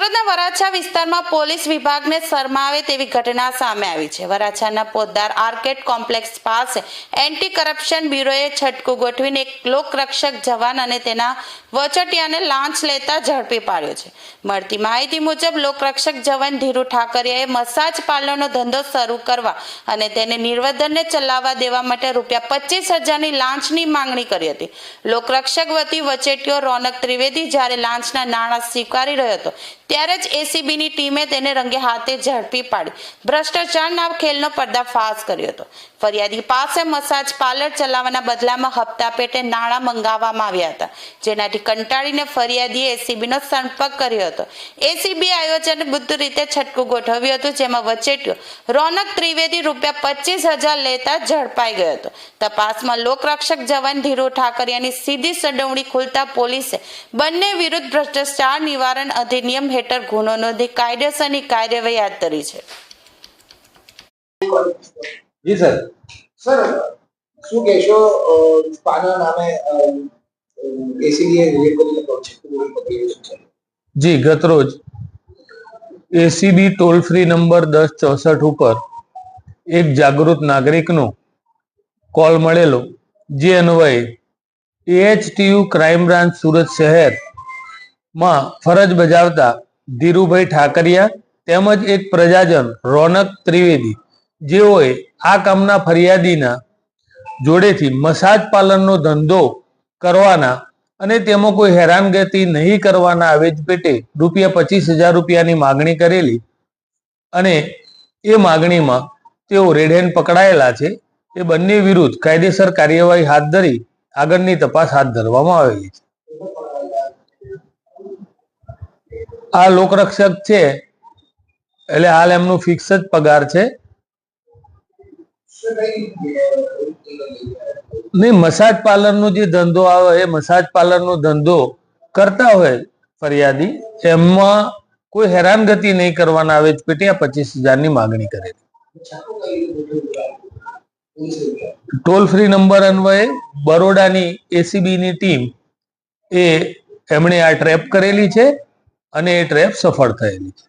સુરતના વરાછા વિસ્તારમાં પોલીસ વિભાગને શરમાવે તેવી ઘટના સામે આવી છે। વરાછાના પોદ્દાર આર્કેડ કોમ્પ્લેક્સ પાસે એન્ટી કરપ્શન બ્યુરોએ છટકું ગોઠવીને એક લોકરક્ષક જવાન અને તેના વચટિયાને લાંચ લેતા ઝડપી પાડ્યો છે। મળતી માહિતી મુજબ લોકરક્ષક જવાન ધીરુ ઠાકરિયાએ મસાજ પાર્લરનો ધંધો શરૂ કરવા અને તેને નિર્વધનને ચલાવવા દેવા માટે ₹25,000ની લાંચની માંગણી કરી હતી। લોકરક્ષક વતી વચેટિયો રોનક ત્રિવેદી જ્યારે લાંચના નાણાં સ્વીકારી રહ્યો હતો ત્યારે જ એસીબીની ટીમે તેને રંગે હાથે ઝડપી પાડી ભ્રષ્ટાચારના ખેલનો પર્દાફાશ કર્યો હતો। ફરિયાદી પાસે મસાજ પાર્લર ચલાવવાના બદલામાં હપ્તા પેટે નાણાં મંગાવવામાં આવ્યા હતા, જેનાથી કંટાળીને ફરિયાદીએ એસીબીનો સંપર્ક કર્યો હતો। એસીબી આયોજનબદ્ધ રીતે છટકું ગોઠવ્યું હતું, જેમાં વચેટિયો રોનક ત્રિવેદી ₹25,000 લેતા ઝડપાઈ ગયો હતો। તપાસમાં લોકરક્ષક જવાન ધીરુ ઠાકરિયાની સીધી સંડોવણી ખુલતા પોલીસે બંને વિરુદ્ધ ભ્રષ્ટાચાર નિવારણ અધિનિયમ હેઠળ ગુનો નોંધી કાયદેસરની કાર્યવાહી હાથ ધરી છે। जी सर सर શું કહેશો પાના નામે એસીબી રિલેટ કરીને પ્રોજેક્ટ છે? जी गत रोज एसीबी टोल फ्री नंबर 1064 ઉપર એક જાગૃત નાગરિકનો કોલ મળેલો, જે અન્વયે એએચટીયુ ક્રાઇમ બ્રાન્ચ સુરત શહેરમાં ફરજ બજાવતા ધીરુભાઈ ઠાકરિયા તેમજ એક પ્રજાજન રોનક ત્રિવેદી, જેઓએ આ કામના ફરિયાદીના જોડેથી મસાજ પાર્લરનો ધંધો કરવાના અને તેમાં કોઈ હેરાનગતિ નહીં કરવાના આવેજ પેટે ₹25,000ની માગણી કરેલી અને એ માગણીમાં તેઓ રેડ હેન્ડ પકડાયેલા છે। એ બંને વિરુદ્ધ કાયદેસર કાર્યવાહી હાથ ધરી આગળની તપાસ હાથ ધરવામાં આવેલી છે। આ લોકરક્ષક છે એટલે હાલ એમનું ફિક્સ જ પગાર છે। નહીં, મસાજ પાર્લરનો જે ધંધો આવે એ મસાજ પાર્લરનો ધંધો કરતા હોય ફરિયાદી, એમાં કોઈ હેરાનગતિ નહીં કરવાના આવે પેટે આ 25,000ની માગણી કરેલી। ટોલ ફ્રી નંબર અન્વયે બરોડાની એસીબીની ટીમ એમણે આ ટ્રેપ કરેલી છે અને એ ટ્રેપ સફળ થયેલી છે।